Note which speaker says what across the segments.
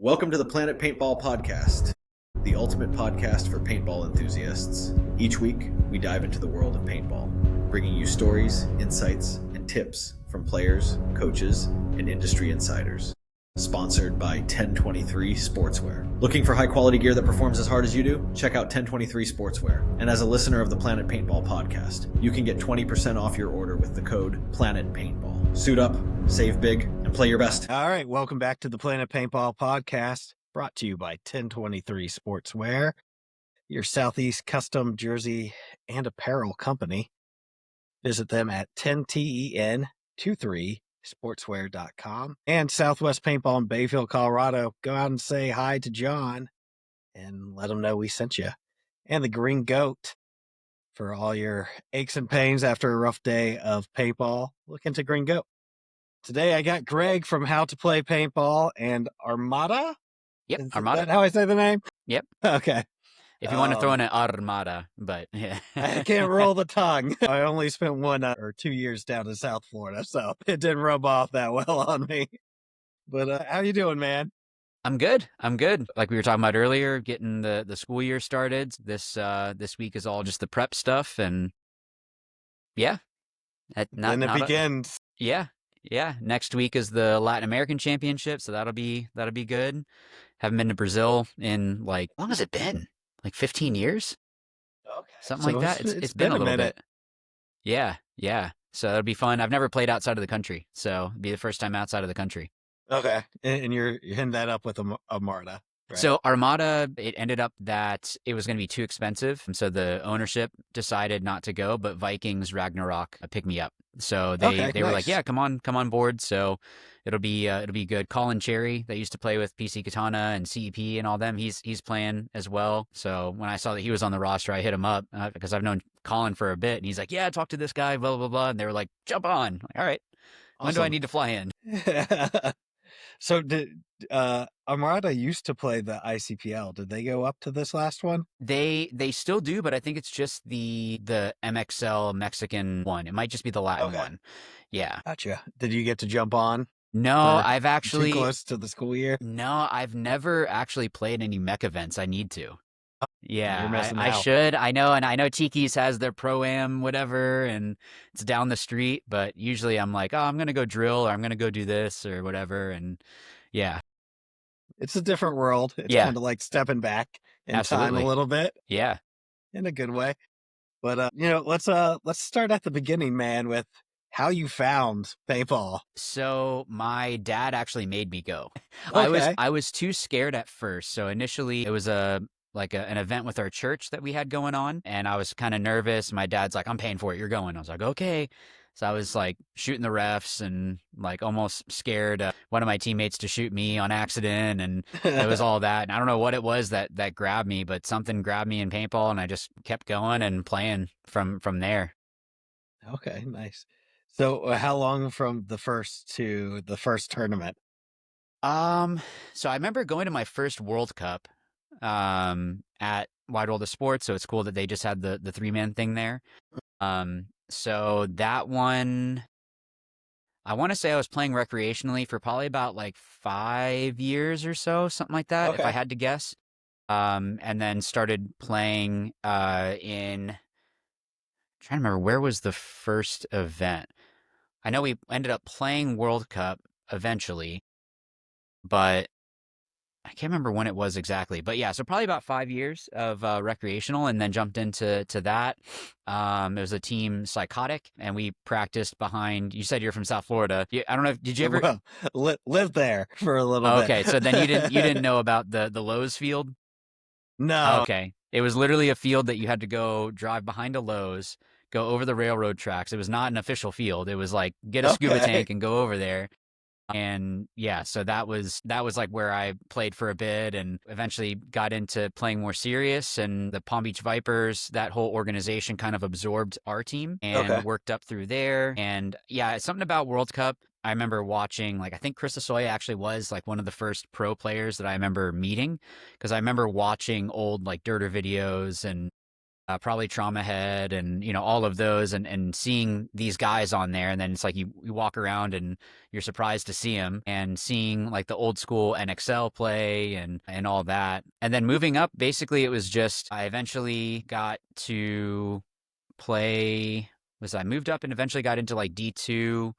Speaker 1: Welcome to the Planet Paintball Podcast, the ultimate podcast for paintball enthusiasts. Each week, we dive into the world of paintball, bringing you stories, insights, and tips from players, coaches, and industry insiders. Sponsored by 1023 Sportswear. Looking for high-quality gear that performs as hard as you do? Check out 1023 Sportswear. And as a listener of the Planet Paintball Podcast, you can get 20% off your order with the code Planet Paintball. Suit up, save big, and play your best.
Speaker 2: All right, welcome back to the Planet Paintball Podcast, brought to you by 1023 Sportswear, your Southeast custom jersey and apparel company. Visit them at 10ten23sportswear.com. And Southwest Paintball in Bayfield, Colorado. Go out and say hi to John and let him know we sent you. And the Green Goat for all your aches and pains after a rough day of paintball. Look into Green Goat. Today I got Greg from How to Play Paintball and Armada.
Speaker 3: Yep,
Speaker 2: Is
Speaker 3: Armada.
Speaker 2: that how I say the name?
Speaker 3: Yep.
Speaker 2: Okay.
Speaker 3: If you want to throw in an Armada, but yeah.
Speaker 2: I can't roll the tongue. I only spent 1 or 2 years down in South Florida, so it didn't rub off that well on me. But how you doing, man?
Speaker 3: I'm good. Like we were talking about earlier, getting the school year started. This week is all just the prep stuff, and yeah.
Speaker 2: Then it begins.
Speaker 3: Yeah. Next week is the Latin American Championship, so that'll be good. Haven't been to Brazil in how long has it been? Like 15 years?
Speaker 2: Okay.
Speaker 3: Something like that. It's been a little bit. Yeah. So that'll be fun. I've never played outside of the country, so it'll be the first time outside of the country.
Speaker 2: Okay. And you're hitting that up with Armada. Right?
Speaker 3: So Armada, it ended up that it was going to be too expensive. And so the ownership decided not to go, but Vikings Ragnarok picked me up. So they were like, yeah, come on board. So it'll be good. Colin Cherry, that used to play with PC Katana and CEP and all them, he's playing as well. So when I saw that he was on the roster, I hit him up because I've known Colin for a bit, and he's like, yeah, talk to this guy, blah, blah, blah. And they were like, jump on. Like, all right. Awesome. When do I need to fly in?
Speaker 2: So did Armada used to play the ICPL? Did they go up to this last one?
Speaker 3: They still do, but I think it's just the MXL Mexican one. It might just be the Latin one. Yeah.
Speaker 2: Gotcha. Did you get to jump on?
Speaker 3: No, I've actually
Speaker 2: too close to the school year.
Speaker 3: No, I've never actually played any mech events. I need to. Yeah,
Speaker 2: you're missing
Speaker 3: I
Speaker 2: out.
Speaker 3: should. I know, and I know Tiki's has their pro-am whatever, and it's down the street. But usually, I'm like, oh, I'm gonna go drill, or I'm gonna go do this, or whatever. And yeah,
Speaker 2: it's a different world. It's kind of like stepping back in time a little bit.
Speaker 3: Yeah,
Speaker 2: in a good way. But let's start at the beginning, man, with how you found paintball.
Speaker 3: So my dad actually made me go.
Speaker 2: Okay.
Speaker 3: I was too scared at first. So initially, it was an event with our church that we had going on, and I was kind of nervous. My dad's like, I'm paying for it, you're going. I was like, okay. So I was like shooting the refs and like almost scared one of my teammates to shoot me on accident, and it was all that. And I don't know what it was that grabbed me, but something grabbed me in paintball, and I just kept going and playing from there.
Speaker 2: Okay, nice. So how long from the first to the first tournament?
Speaker 3: So I remember going to my first World Cup at Wide World of Sports, so it's cool that they just had the 3-man thing there. So that one, I want to say I was playing recreationally for probably about 5 years or so, something like that, if I had to guess. And then started playing I'm trying to remember, where was the first event? I know we ended up playing World Cup eventually, but I can't remember when it was exactly. But yeah, so probably about 5 years of recreational, and then jumped into that. It was a team Psychotic, and we practiced behind. You said you're from South Florida. I don't know. Did you ever
Speaker 2: live there for a little bit?
Speaker 3: Okay, so then you didn't know about the Lowe's field?
Speaker 2: No.
Speaker 3: Okay, it was literally a field that you had to go drive behind a Lowe's, go over the railroad tracks. It was not an official field. It was like, get a scuba tank and go over there. And yeah, so that was like where I played for a bit, and eventually got into playing more serious. And the Palm Beach Vipers, that whole organization kind of absorbed our team and worked up through there. And yeah, something about World Cup. I remember watching, I think Chris Asoya actually was one of the first pro players that I remember meeting, because I remember watching old Dirter videos and probably Trauma Head and, all of those and seeing these guys on there. And then it's like you walk around and you're surprised to see them and seeing like the old school NXL play and all that. And then moving up, basically it was just, I eventually got to play, I moved up and eventually got into like D2.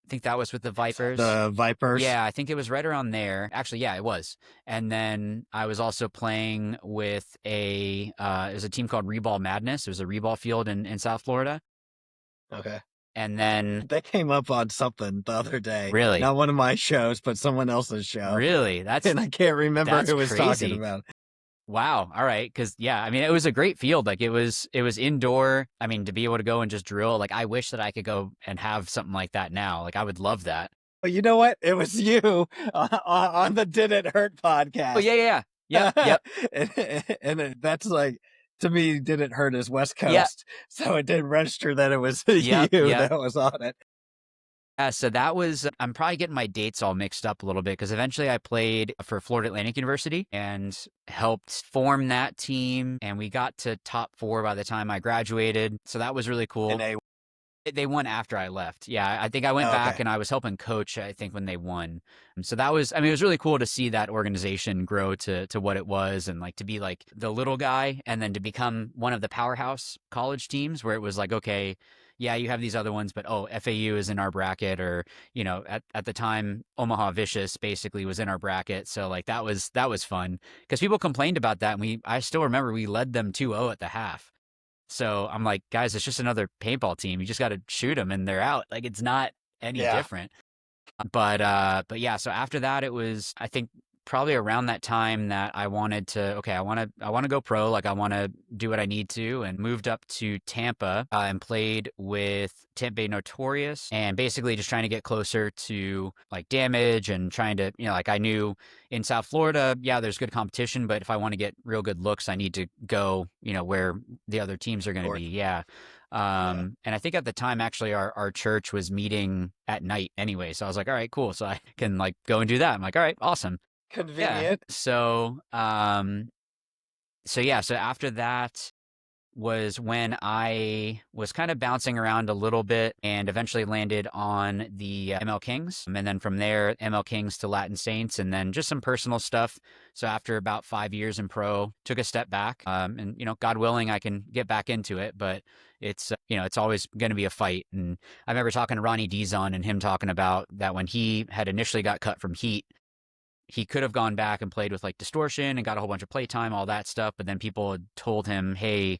Speaker 3: I think that was with the Vipers.
Speaker 2: The Vipers?
Speaker 3: Yeah, I think it was right around there. Actually, yeah, it was. And then I was also playing with it was a team called Reball Madness. It was a reball field in South Florida.
Speaker 2: Okay.
Speaker 3: And then
Speaker 2: they came up on something the other day.
Speaker 3: Really?
Speaker 2: Not one of my shows, but someone else's show.
Speaker 3: Really?
Speaker 2: And I can't remember who was
Speaker 3: crazy.
Speaker 2: talking about it.
Speaker 3: Wow. All right. Because, yeah, I mean, it was a great field. Like, it was indoor. I mean, to be able to go and just drill, like, I wish that I could go and have something like that now. Like, I would love that.
Speaker 2: Well, you know what? It was you on the Did It Hurt podcast.
Speaker 3: Oh, yeah. Yep.
Speaker 2: and that's like, to me, Did It Hurt is West Coast.
Speaker 3: Yeah.
Speaker 2: So it didn't register that it was you that was on it.
Speaker 3: Yeah, so that was, I'm probably getting my dates all mixed up a little bit because eventually I played for Florida Atlantic University and helped form that team. And we got to top 4 by the time I graduated. So that was really cool.
Speaker 2: And
Speaker 3: they won after I left. Yeah, I think I went back and I was helping coach, I think, when they won. So that was, I mean, it was really cool to see that organization grow to what it was and like to be like the little guy and then to become one of the powerhouse college teams where it was like, okay, yeah, you have these other ones, but FAU is in our bracket, or at the time Omaha Vicious basically was in our bracket. So like that was fun because people complained about that, and I still remember we led them 2-0 at the half. So I'm like, guys, it's just another paintball team. You just got to shoot them and they're out. Like it's not any different. But yeah. So after that, it was, I think, probably around that time that I wanted to, I want to go pro. Like I want to do what I need to, and moved up to Tampa and played with Tampa Bay Notorious, and basically just trying to get closer to like Damage and trying to, like I knew in South Florida, yeah, there's good competition, but if I want to get real good looks, I need to go, where the other teams are going to be. Yeah. And I think at the time, actually, our church was meeting at night anyway. So I was like, all right, cool. So I can like go and do that. I'm like, all right, awesome.
Speaker 2: Convenient.
Speaker 3: Yeah. So after that was when I was kind of bouncing around a little bit and eventually landed on the ML Kings. And then from there, ML Kings to Latin Saints, and then just some personal stuff. So after about 5 years in pro, took a step back. And, God willing, I can get back into it, but it's, it's always going to be a fight. And I remember talking to Ronnie Dizon and him talking about that when he had initially got cut from Heat, he could have gone back and played with like Distortion and got a whole bunch of playtime, all that stuff. But then people had told him, hey,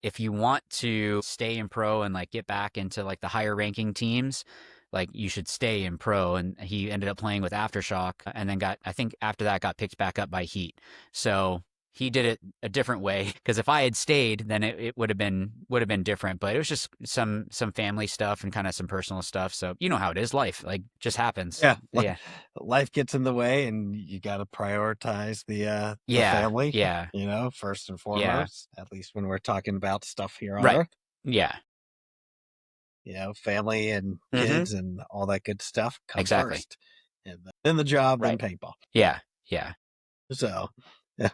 Speaker 3: if you want to stay in pro and like get back into like the higher ranking teams, like you should stay in pro. And he ended up playing with Aftershock and then I think after that got picked back up by Heat. So he did it a different way, because if I had stayed, then it would have been different. But it was just some family stuff and kind of some personal stuff. So you know how it is, life like just happens.
Speaker 2: Yeah. Life gets in the way, and you got to prioritize the family.
Speaker 3: Yeah.
Speaker 2: First and foremost. At least when we're talking about stuff here on
Speaker 3: Right.
Speaker 2: Earth.
Speaker 3: Yeah.
Speaker 2: Family and kids and all that good stuff comes
Speaker 3: Exactly.
Speaker 2: first, and then the job,
Speaker 3: Right.
Speaker 2: then paintball.
Speaker 3: Yeah.
Speaker 2: So, yeah.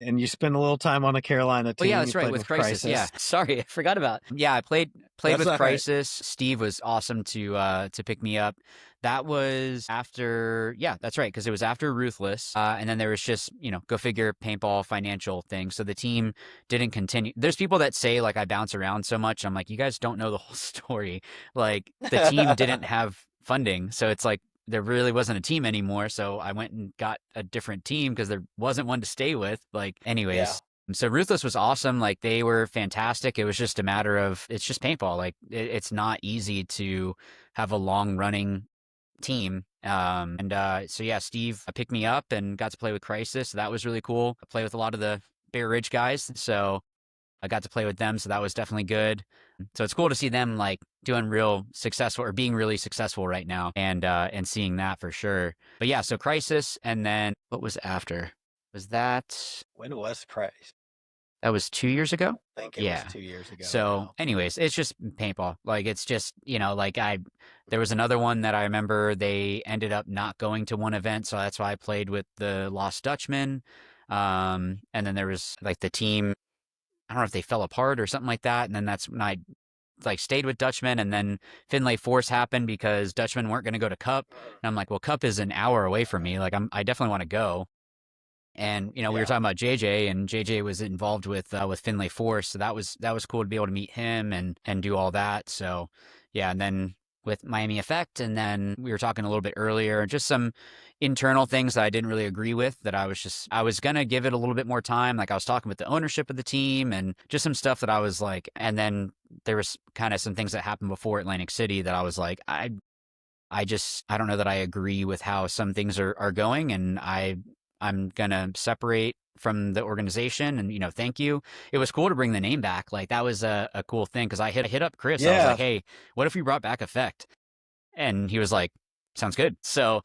Speaker 2: And you spend a little time on a Carolina team.
Speaker 3: Oh, yeah, that's right, with Crisis. Yeah, sorry, I forgot about. Yeah, I played with Crisis. Right. Steve was awesome to pick me up. That was after, yeah, that's right, because it was after Ruthless, and then there was just go figure paintball financial thing. So the team didn't continue. There's people that say like I bounce around so much. I'm like, you guys don't know the whole story. Like the team didn't have funding, so it's like there really wasn't a team anymore. So I went and got a different team because there wasn't one to stay with. Like, anyways. Yeah. So Ruthless was awesome. Like they were fantastic. It was just a matter of, it's just paintball. Like it's not easy to have a long running team. So yeah, Steve picked me up and got to play with Crisis. So that was really cool. I played with a lot of the Bear Ridge guys. So I got to play with them. So that was definitely good. So it's cool to see them like doing real successful or being really successful right now, and seeing that for sure. But yeah, so Crisis, and then what was after? Was that
Speaker 2: when was Crisis?
Speaker 3: That was 2 years ago?
Speaker 2: I think it was 2 years ago.
Speaker 3: So anyways, it's just paintball. Like it's just, like there was another one that I remember they ended up not going to one event. So that's why I played with the Lost Dutchman. And then there was like the team, I don't know if they fell apart or something like that. And then that's when I like stayed with Dutchman, and then Finlay Force happened because Dutchman weren't going to go to Cup. And I'm like, well, Cup is an hour away from me. Like I definitely want to go. And we were talking about JJ, and JJ was involved with Finlay Force, so that was cool to be able to meet him and do all that. So yeah, and then with Miami Effect, and then we were talking a little bit earlier, just some internal things that I didn't really agree with. That I was gonna give it a little bit more time. Like I was talking with the ownership of the team, and just some stuff that I was like, and then there was kind of some things that happened before Atlantic City that I was like, I don't know that I agree with how some things are going, and I'm gonna separate from the organization, and thank you. It was cool to bring the name back. Like that was a cool thing, because I hit up Chris. I was like, hey, what if we brought back Effect? And he was like, sounds good. So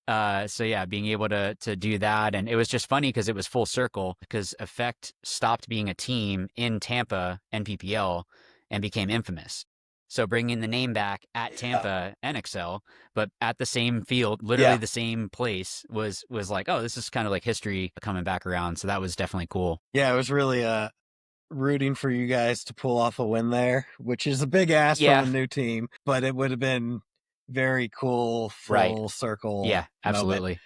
Speaker 3: yeah, being able to do that, and it was just funny because it was full circle, because Effect stopped being a team in Tampa NPPL and became Infamous. So bringing the name back at Tampa NXL, but at the same field, literally the same place, was like, oh, this is kind of like history coming back around. So that was definitely cool.
Speaker 2: Yeah, it was really rooting for you guys to pull off a win there, which is a big ask from a new team, but it would have been very cool, full circle.
Speaker 3: Yeah, absolutely.
Speaker 2: Moment,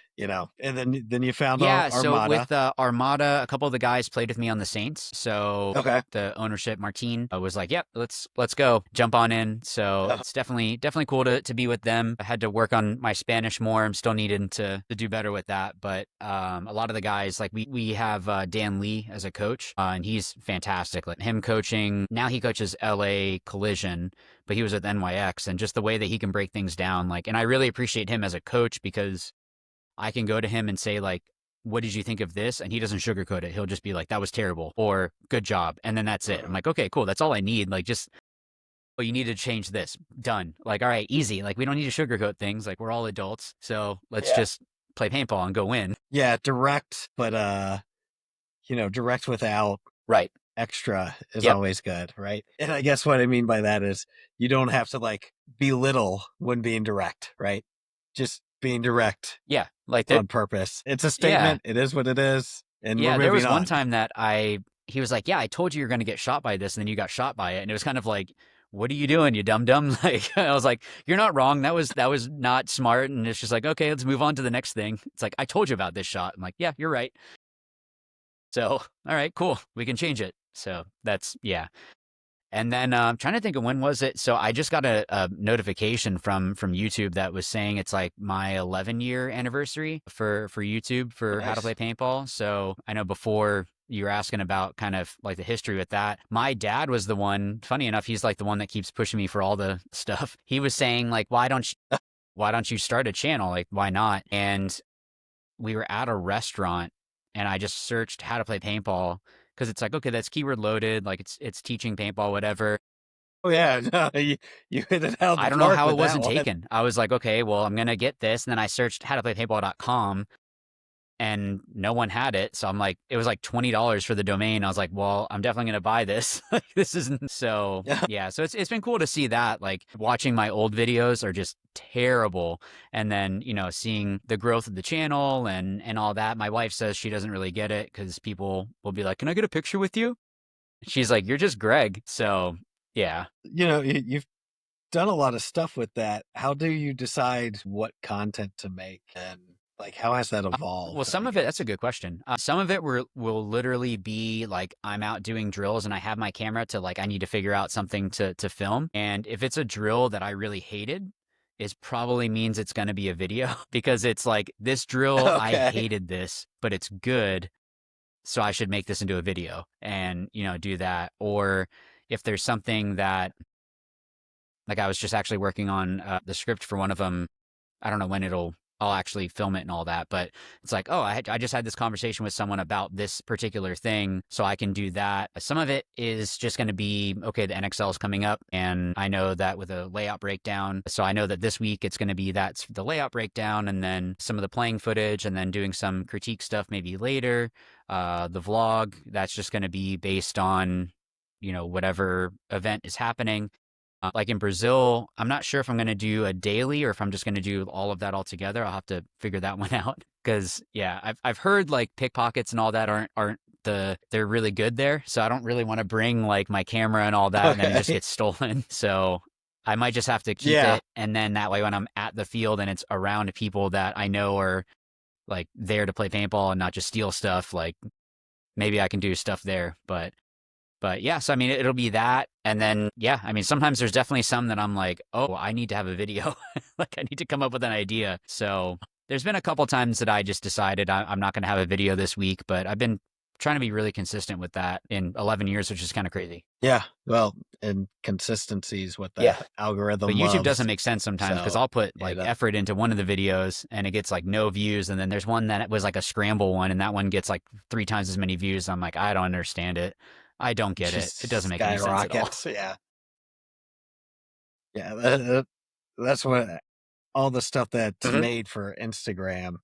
Speaker 2: and then you found
Speaker 3: Armada.
Speaker 2: So
Speaker 3: with Armada, a couple of the guys played with me on the Saints. So the ownership, Martine, was like, yep, let's go, jump on in. So it's definitely cool to be with them. I had to work on my Spanish more. I'm still needing to do better with that. But a lot of the guys, like we have Dan Lee as a coach, and he's fantastic. Like him coaching, now he coaches LA Collision, but he was at NYX, and just the way that he can break things down. Like, and I really appreciate him as a coach, because I can go to him and say, like, what did you think of this? And he doesn't sugarcoat it. He'll just be like, that was terrible, or good job. And then that's it. I'm like, okay, cool. That's all I need. Like, just, oh, you need to change this. Done. Like, all right, easy. Like, we don't need to sugarcoat things. Like, we're all adults. So let's just play paintball and go win.
Speaker 2: Yeah, direct, but, direct without extra is always good, right? And I guess what I mean by that is you don't have to, like, belittle when being direct, right? Just being direct.
Speaker 3: Yeah. Like
Speaker 2: on purpose. It's a statement. It is what it is. And
Speaker 3: there was one time that he was like, yeah, I told you you're going to get shot by this, and then you got shot by it. And it was kind of like, what are you doing, you dum-dum? Like, I was like, you're not wrong. That was not smart. And it's just like, okay, let's move on to the next thing. It's like, I told you about this shot. I'm like, yeah, you're right. So, all right, cool. We can change it. So that's, And then I'm trying to think of, when was it? So I just got a notification from YouTube that was saying it's like my 11-year anniversary for YouTube for How to Play Paintball. So I know before you were asking about kind of like the history with that, my dad was the one, funny enough, he's like the one that keeps pushing me for all the stuff. He was saying like, why don't you start a channel? Like, why not? And we were at a restaurant, and I just searched How to Play Paintball, because it's like, okay, that's keyword loaded, like it's teaching paintball, whatever.
Speaker 2: Oh yeah, no, you hit it out.
Speaker 3: I don't know how it wasn't taken. I was like, okay, well, I'm gonna get this, and then I searched howtoplaypaintball.com, and no one had it. So I'm like, it was like $20 for the domain. I was like, well, I'm definitely gonna buy this. This isn't so. Yeah. So it's been cool to see that. Like, watching my old videos are just terrible, and then seeing the growth of the channel and all that. My wife says she doesn't really get it, because people will be like, can I get a picture with you? She's like, you're just Greg. So yeah.
Speaker 2: You've done a lot of stuff with that. How do you decide what content to make, and like, how has that evolved?
Speaker 3: Well, some of it, that's a good question. Some of it will literally be like, I'm out doing drills and I have my camera to, like, I need to figure out something to film. And if it's a drill that I really hated, it probably means it's going to be a video, because it's like, this drill, I hated this, but it's good, so I should make this into a video and, do that. Or if there's something that, like, I was just actually working on the script for one of them. I don't know when I'll actually film it and all that, but it's like, oh, I just had this conversation with someone about this particular thing, so I can do that. Some of it is just going to be, okay, the NXL is coming up, and I know that with a layout breakdown. So I know that this week it's going to be that's the layout breakdown, and then some of the playing footage, and then doing some critique stuff maybe later. The vlog, that's just going to be based on, whatever event is happening. Like in Brazil, I'm not sure if I'm going to do a daily or if I'm just going to do all of that all together. I'll have to figure that one out. Because yeah, I've heard like pickpockets and all that aren't they're really good there. So I don't really want to bring like my camera and all that and then it just
Speaker 2: Okay.
Speaker 3: gets stolen. So I might just have to keep
Speaker 2: Yeah.
Speaker 3: it, and then that way when I'm at the field and it's around people that I know are like there to play paintball and not just steal stuff, like maybe I can do stuff there. But yeah, so I mean, it'll be that. And then, yeah, I mean, sometimes there's definitely some that I'm like, oh, I need to have a video. Like, I need to come up with an idea. So there's been a couple times that I just decided I'm not going to have a video this week, but I've been trying to be really consistent with that in 11 years, which is kind of crazy.
Speaker 2: Yeah. Well, and consistency is what the
Speaker 3: Yeah.
Speaker 2: algorithm
Speaker 3: But YouTube
Speaker 2: loves.
Speaker 3: doesn't make sense sometimes because
Speaker 2: So,
Speaker 3: I'll put like
Speaker 2: it,
Speaker 3: effort into one of the videos and it gets like no views. And then there's one that was like a scramble one and that one gets like 3 times as many views. I'm like, I don't understand it. I don't get it. It doesn't make any sense at all.
Speaker 2: skyrockets. Yeah. Yeah. That's what all the stuff that's
Speaker 3: Mhm.
Speaker 2: made for Instagram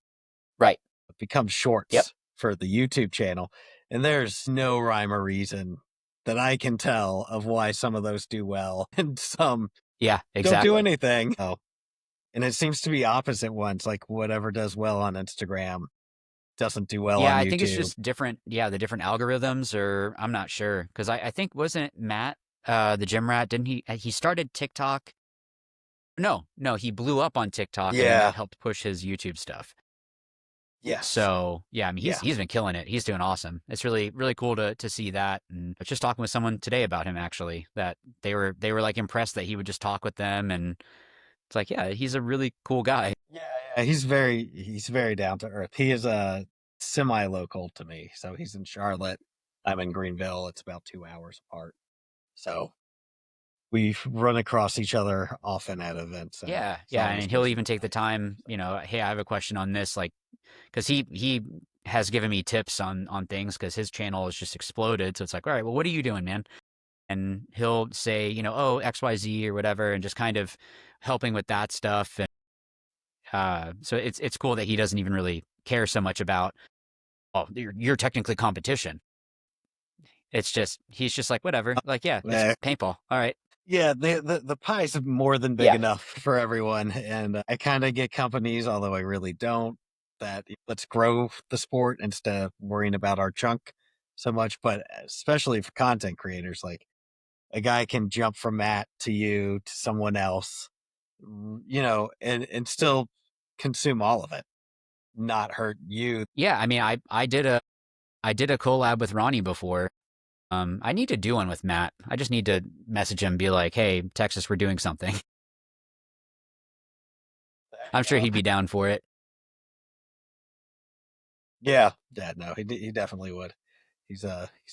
Speaker 3: Right.
Speaker 2: becomes shorts
Speaker 3: Yep.
Speaker 2: for the YouTube channel. And there's no rhyme or reason that I can tell of why some of those do well and some
Speaker 3: Yeah,
Speaker 2: don't
Speaker 3: exactly.
Speaker 2: do anything. Oh. And it seems to be opposite ones, like whatever does well on Instagram doesn't do well
Speaker 3: Yeah,
Speaker 2: on
Speaker 3: I
Speaker 2: YouTube.
Speaker 3: think it's just different. Yeah, the different algorithms, or I'm not sure. Because I think, wasn't it Matt, the gym rat? Didn't he started TikTok? No, he blew up on TikTok and then
Speaker 2: Yeah.
Speaker 3: that helped push his YouTube stuff.
Speaker 2: Yes.
Speaker 3: So yeah, I mean,
Speaker 2: Yeah.
Speaker 3: he's been killing it. He's doing awesome. It's really, really cool to see that. And I was just talking with someone today about him actually, that they were like impressed that he would just talk with them. And it's like, yeah, he's a really cool guy.
Speaker 2: Yeah, he's very down to earth. He is semi-local to me. So he's in Charlotte. I'm in Greenville. It's about 2 hours apart. So we run across each other often at events. And
Speaker 3: Yeah,
Speaker 2: it's
Speaker 3: yeah,
Speaker 2: always
Speaker 3: and he'll
Speaker 2: nice
Speaker 3: even
Speaker 2: to
Speaker 3: take the
Speaker 2: talk.
Speaker 3: time, hey, I have a question on this, like, because he has given me tips on things because his channel has just exploded. So it's like, all right, well, what are you doing, man? And he'll say, oh, XYZ or whatever, and just kind of helping with that stuff. And so it's cool that he doesn't even really care so much about, oh, you're technically competition. It's just he's just like, whatever, like, yeah, it's paintball. All right.
Speaker 2: Yeah, the pie's more than big
Speaker 3: Yeah.
Speaker 2: enough for everyone. And I kind of get companies, although I really don't, that let's grow the sport instead of worrying about our chunk so much. But especially for content creators, like a guy can jump from Matt to you to someone else, and still consume all of it, not hurt you.
Speaker 3: Yeah, I mean, I did a collab with Ronnie before. I need to do one with Matt. I just need to message him and be like, hey, Texas, we're doing something. I'm sure he'd be down for it.
Speaker 2: Yeah, no, he definitely would. He's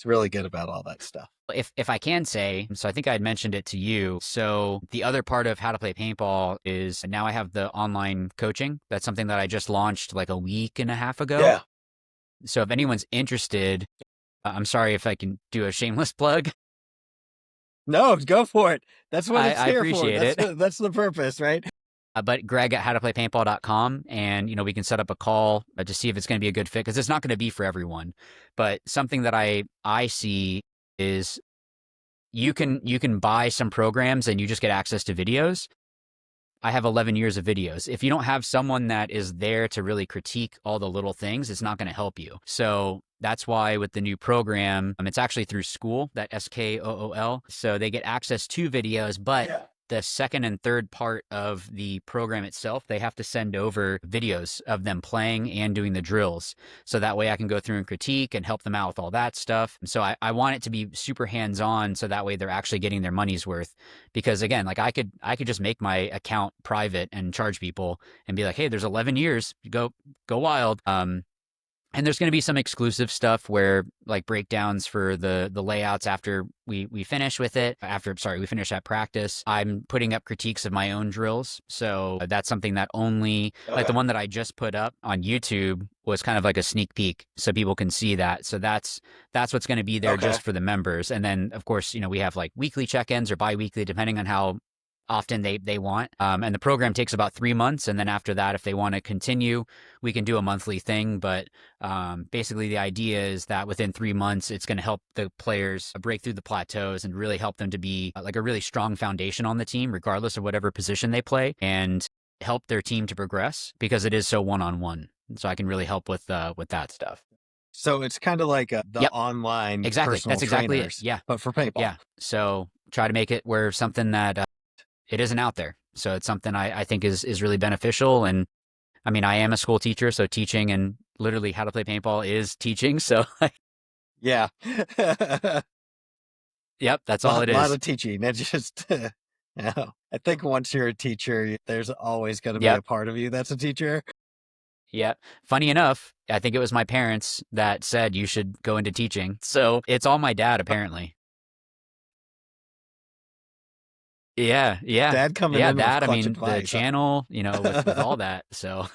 Speaker 2: really good about all that stuff.
Speaker 3: If I can say, so I think I had mentioned it to you. So the other part of how to play paintball is now I have the online coaching. That's something that I just launched like a week and a half ago.
Speaker 2: Yeah.
Speaker 3: So if anyone's interested, I'm sorry if I can do a shameless plug.
Speaker 2: No, go for it. That's what it's
Speaker 3: I
Speaker 2: here
Speaker 3: appreciate
Speaker 2: for.
Speaker 3: it.
Speaker 2: That's the purpose, right?
Speaker 3: But Greg at howtoplaypaintball.com, and we can set up a call to see if it's going to be a good fit, because it's not going to be for everyone. But something that I see is you can buy some programs and you just get access to videos. I have 11 years of videos. If you don't have someone that is there to really critique all the little things, it's not going to help you. So that's why with the new program, it's actually through school, that SKOOL. So they get access to videos, but the second and third part of the program itself, they have to send over videos of them playing and doing the drills. So that way I can go through and critique and help them out with all that stuff. So I want it to be super hands-on, so that way they're actually getting their money's worth. Because again, like I could just make my account private and charge people and be like, hey, there's 11 years, go wild. And there's going to be some exclusive stuff where like breakdowns for the layouts after we finish with it. We finish that practice. I'm putting up critiques of my own drills. So that's something that only like the one that I just put up on YouTube was kind of like a sneak peek so people can see that. So that's what's going to be there just for the members. And then of course, we have like weekly check-ins or bi-weekly, depending on how often they want. And the program takes about 3 months. And then after that, if they want to continue, we can do a monthly thing. But basically, the idea is that within 3 months, it's going to help the players break through the plateaus and really help them to be like a really strong foundation on the team, regardless of whatever position they play, and help their team to progress because it is so one-on-one. So I can really help with that stuff.
Speaker 2: So it's kind of like the
Speaker 3: Yep.
Speaker 2: online
Speaker 3: Exactly.
Speaker 2: personal
Speaker 3: That's exactly
Speaker 2: trainers,
Speaker 3: it. Yeah.
Speaker 2: but for paintball.
Speaker 3: Yeah. So try to make it where something that it isn't out there. So it's something I think is really beneficial. And I mean, I am a school teacher, so teaching and literally how to play paintball is teaching. So
Speaker 2: Yeah.
Speaker 3: yep, that's all it
Speaker 2: A lot
Speaker 3: is.
Speaker 2: of teaching. It's just, I think once you're a teacher, there's always going to be
Speaker 3: Yep.
Speaker 2: a part of you that's a teacher.
Speaker 3: Yeah. Funny enough, I think it was my parents that said you should go into teaching. So it's all my dad, apparently. Yeah.
Speaker 2: Dad coming
Speaker 3: Yeah,
Speaker 2: in with
Speaker 3: that, I
Speaker 2: clutch
Speaker 3: mean,
Speaker 2: advice.
Speaker 3: the channel, with all that. So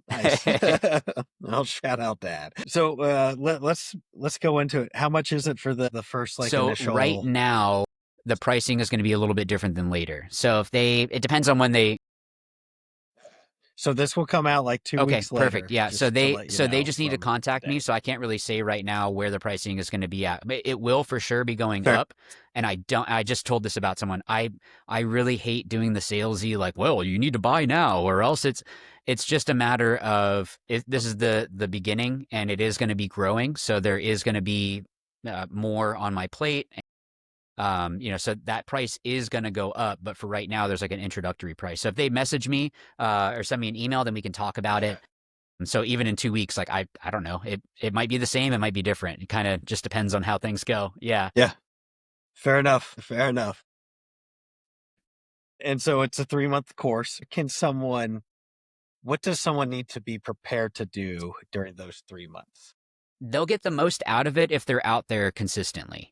Speaker 2: Nice. I'll shout out Dad. So let's go into it. How much is it for the first
Speaker 3: so
Speaker 2: initial?
Speaker 3: right now, the pricing is going to be a little bit different than later. So it depends on when they.
Speaker 2: So this will come out like 2 weeks later.
Speaker 3: Perfect. Yeah.
Speaker 2: just
Speaker 3: So
Speaker 2: to
Speaker 3: they
Speaker 2: let you know
Speaker 3: just need to
Speaker 2: from
Speaker 3: contact me.
Speaker 2: today.
Speaker 3: So I can't really say right now where the pricing is going to be at. But it will for sure be going
Speaker 2: Fair.
Speaker 3: up. And I just told this about someone. I really hate doing the salesy like, well, you need to buy now or else it's just a matter of this is the beginning and it is going to be growing. So there is going to be more on my plate. So that price is going to go up, but for right now, there's like an introductory price. So if they message me or send me an email, then we can talk about it. And so even in 2 weeks, like I don't know, it might be the same, it might be different. It kind of just depends on how things go. Yeah.
Speaker 2: Fair enough. And so it's a 3-month course. What does someone need to be prepared to do during those 3 months?
Speaker 3: They'll get the most out of it if they're out there consistently.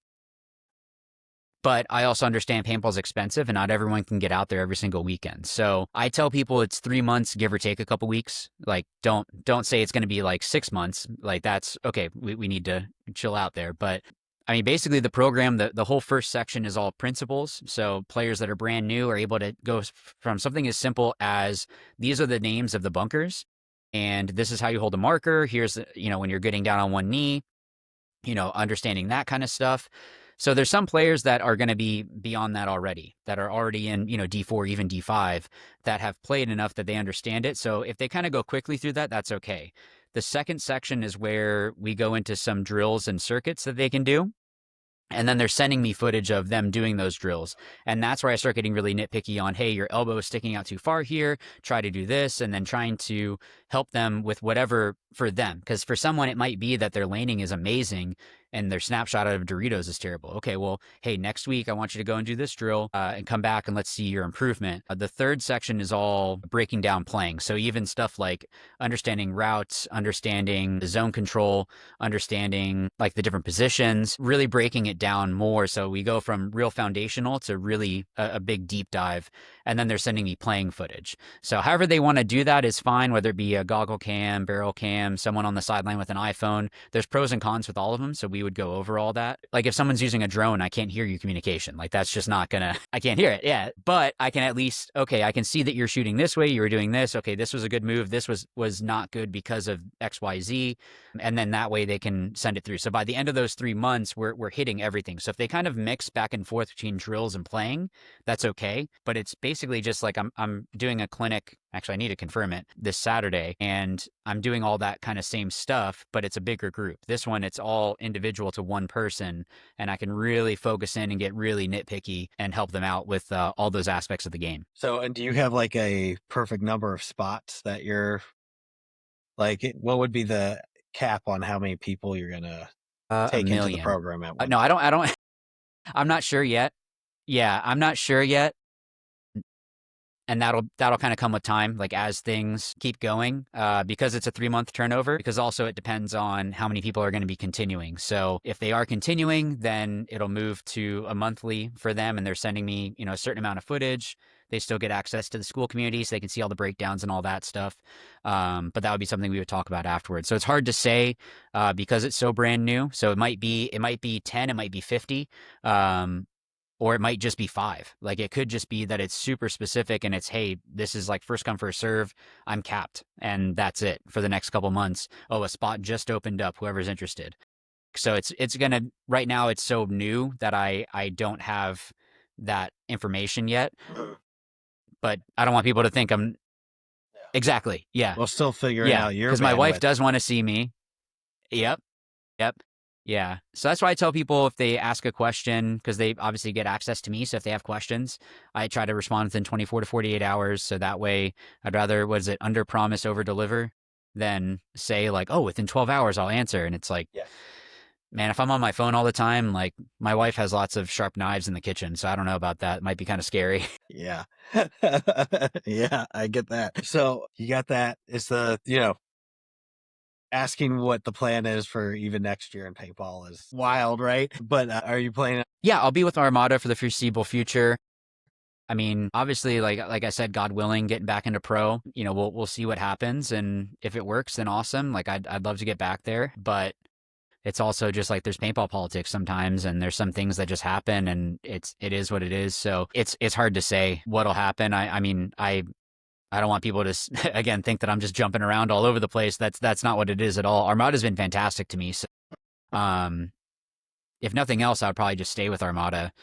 Speaker 3: But I also understand paintball's expensive and not everyone can get out there every single weekend. So I tell people it's 3 months, give or take a couple weeks. Like don't say it's going to be like 6 months. Like that's okay. We need to chill out there. But I mean, basically the program, the whole first section is all principles. So players that are brand new are able to go from something as simple as these are the names of the bunkers and this is how you hold a marker. Here's, when you're getting down on one knee, understanding that kind of stuff. So there's some players that are going to be beyond that already, that are already in, D4, even D5, that have played enough that they understand it. So if they kind of go quickly through that, that's okay. The second section is where we go into some drills and circuits that they can do. And then they're sending me footage of them doing those drills. And that's where I start getting really nitpicky on, hey, your elbow is sticking out too far here. Try to do this. And then trying to help them with whatever for them. Because for someone, it might be that their laning is amazing and their snapshot out of Doritos is terrible. Okay, well, hey, next week, I want you to go and do this drill and come back and let's see your improvement. The third section is all breaking down playing. So even stuff like understanding routes, understanding the zone control, understanding like the different positions, really breaking it down more. So we go from real foundational to really a big deep dive. And then they're sending me playing footage. So however they want to do that is fine, whether it be a goggle cam, barrel cam, someone on the sideline with an iPhone. There's pros and cons with all of them. So we would go over all that. Like if someone's using a drone, I can't hear you communication. Like that's just not gonna, I can't hear it. Yeah. But I can at least, okay, I can see that you're shooting this way. You were doing this. Okay, this was a good move. This was not good because of XYZ. And then that way they can send it through. So by the end of those 3 months, we're hitting everything. So if they kind of mix back and forth between drills and playing, that's okay. But it's basically just like I'm doing a clinic. Actually, I need to confirm it this Saturday. And I'm doing all that kind of same stuff, but it's a bigger group. This one, it's all individual to one person. And I can really focus in and get really nitpicky and help them out with all those aspects of the game.
Speaker 2: So, and do you have like a perfect number of spots that you're like, what would be the cap on how many people you're going to take into the program at once?
Speaker 3: No, I don't. I'm not sure yet. Yeah, I'm not sure yet. And that'll kind of come with time, like as things keep going, because it's a 3-month turnover, because also it depends on how many people are going to be continuing. So if they are continuing, then it'll move to a monthly for them and they're sending me, a certain amount of footage. They still get access to the school community so they can see all the breakdowns and all that stuff. But that would be something we would talk about afterwards. So it's hard to say because it's so brand new. So it might be 10, it might be 50. or it might just be 5. Like it could just be that it's super specific and it's, hey, this is like first come first serve. I'm capped and that's it for the next couple months. Oh, a spot just opened up. Whoever's interested. So it's gonna right now. It's so new that I don't have that information yet. But I don't want people to think I'm exactly. Yeah,
Speaker 2: Well, still figuring
Speaker 3: yeah.
Speaker 2: out your
Speaker 3: Because my wife
Speaker 2: bandwidth.
Speaker 3: does want to see me. Yep. Yep. Yeah. So that's why I tell people if they ask a question, because they obviously get access to me. So if they have questions, I try to respond within 24 to 48 hours. So that way I'd rather, what is it, under promise, over deliver than say like, oh, within 12 hours I'll answer. And it's like, man, if I'm on my phone all the time, like my wife has lots of sharp knives in the kitchen. So I don't know about that. It might be kind of scary.
Speaker 2: Yeah. Yeah, I get that. So you got that. It's the, asking what the plan is for even next year in paintball is wild, right? But are you playing?
Speaker 3: Yeah, I'll be with Armada for the foreseeable future. I mean, obviously, like I said, God willing, getting back into pro, we'll see what happens, and if it works, then awesome. Like I'd love to get back there, but it's also just like there's paintball politics sometimes, and there's some things that just happen, and it is what it is. So it's hard to say what'll happen. I mean, I don't want people to again think that I'm just jumping around all over the place. That's not what it is at all. Armada's been fantastic to me. So, if nothing else, I'd probably just stay with Armada.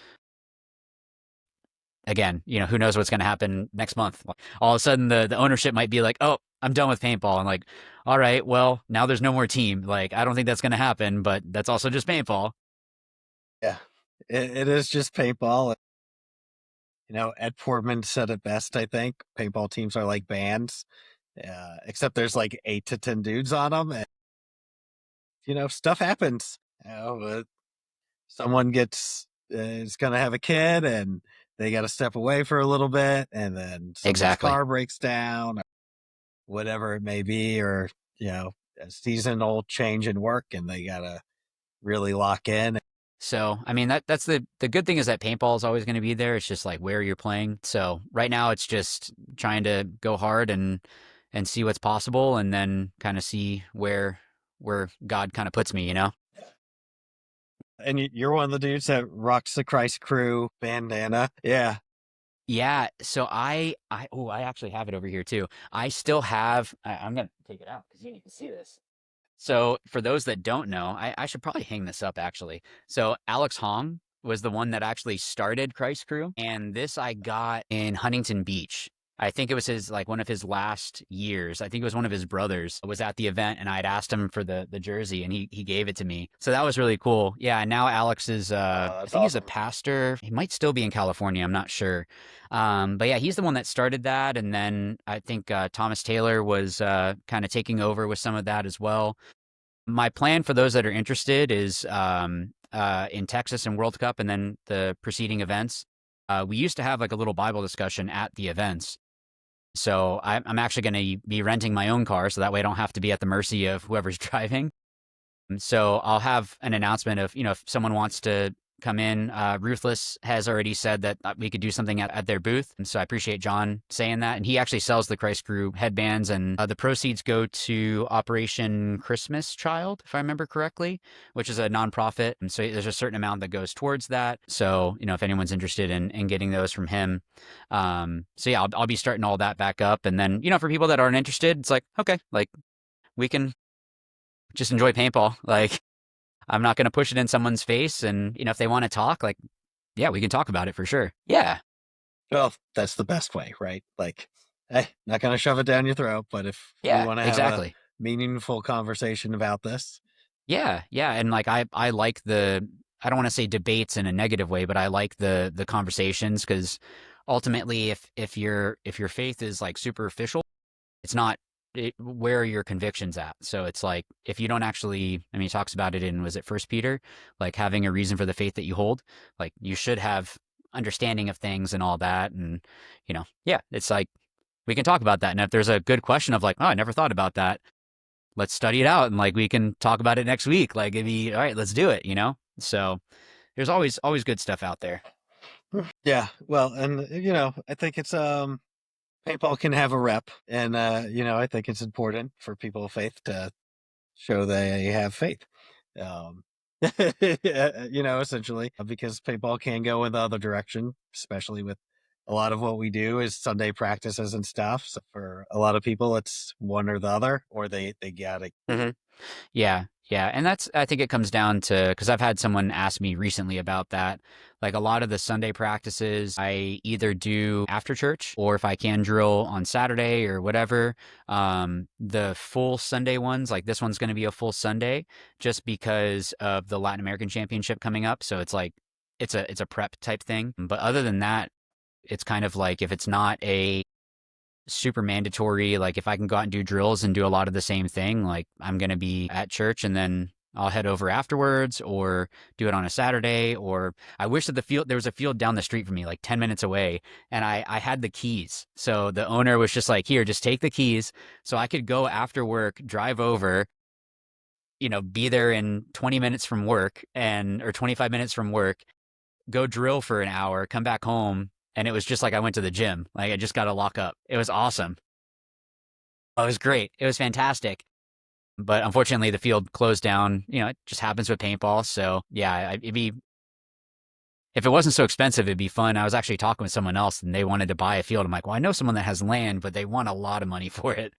Speaker 3: Again, who knows what's going to happen next month? All of a sudden, the ownership might be like, "Oh, I'm done with paintball." And like, all right, well, now there's no more team. Like, I don't think that's going to happen, but that's also just paintball.
Speaker 2: Yeah, it is just paintball. Ed Portman said it best. I think paintball teams are like bands, except there's like 8 to 10 dudes on them, and stuff happens. Someone is going to have a kid, and they got to step away for a little bit, and then someone's car breaks down, or whatever it may be, or a seasonal change in work, and they got to really lock in.
Speaker 3: So, I mean, that's the good thing is that paintball is always going to be there. It's just like where you're playing. So right now it's just trying to go hard and see what's possible, and then kind of see where God kind of puts me,
Speaker 2: And you're one of the dudes that rocks the Christ Crew bandana. Yeah.
Speaker 3: Yeah. So I actually have it over here too. I still have, I'm going to take it out because you need to see this. So for those that don't know, I should probably hang this up actually. So Alex Hong was the one that actually started Christ Crew, and this I got in Huntington Beach. I think it was one of his last years. I think it was one of his brothers was at the event, and I had asked him for the jersey, and he gave it to me. So that was really cool. Yeah, and now Alex is I think he's a pastor. He might still be in California. I'm not sure. But yeah, he's the one that started that, and then I think Thomas Taylor was kind of taking over with some of that as well. My plan for those that are interested is in Texas and World Cup, and then the preceding events. We used to have like a little Bible discussion at the events. So I'm actually going to be renting my own car, so that way I don't have to be at the mercy of whoever's driving. So I'll have an announcement of, if someone wants to come in. Ruthless has already said that we could do something at their booth. And so I appreciate John saying that. And he actually sells the Christ Crew headbands, and the proceeds go to Operation Christmas Child, if I remember correctly, which is a nonprofit. And so there's a certain amount that goes towards that. So, if anyone's interested in getting those from him. So yeah, I'll be starting all that back up. And then, for people that aren't interested, it's like, okay, like we can just enjoy paintball. Like, I'm not going to push it in someone's face. And, if they want to talk, like, yeah, we can talk about it for sure. Yeah.
Speaker 2: Well, that's the best way, right? Like, hey, not going to shove it down your throat, but if we want to have a meaningful conversation about this.
Speaker 3: Yeah. Yeah. And like, I like I don't want to say debates in a negative way, but I like the conversations, because ultimately if your faith is like superficial, it's not where are your convictions at? So it's like, if you don't actually, he talks about it in, was it First Peter, like having a reason for the faith that you hold, like you should have understanding of things and all that. And, yeah, it's like, we can talk about that. And if there's a good question of like, oh, I never thought about that, let's study it out. And like, we can talk about it next week. Like it'd be, all right, let's do it, So there's always good stuff out there.
Speaker 2: Yeah. Well, and, I think it's, paintball can have a rep, and I think it's important for people of faith to show they have faith. Essentially, because paintball can go in the other direction, especially with a lot of what we do is Sunday practices and stuff. So for a lot of people, it's one or the other, or they got it.
Speaker 3: Yeah, yeah. And I think it comes down to, because I've had someone ask me recently about that. Like a lot of the Sunday practices, I either do after church or if I can drill on Saturday or whatever. The full Sunday ones, like this one's going to be a full Sunday just because of the Latin American Championship coming up. So it's like, it's a prep type thing. But other than that, it's kind of like if it's not a super mandatory. Like if I can go out and do drills and do a lot of the same thing, like I'm going to be at church and then I'll head over afterwards or do it on a Saturday. Or I wish that there was a field down the street from me, like 10 minutes away, and I had the keys. So the owner was just like, here, just take the keys. So I could go after work, drive over, be there in 20 minutes from work or 25 minutes from work, go drill for an hour, come back home, and it was just like I went to the gym. Like I just got to lock up. It was awesome. Oh, it was great. It was fantastic. But unfortunately, the field closed down. It just happens with paintball. So yeah, if it wasn't so expensive, it'd be fun. I was actually talking with someone else, and they wanted to buy a field. I'm like, well, I know someone that has land, but they want a lot of money for it.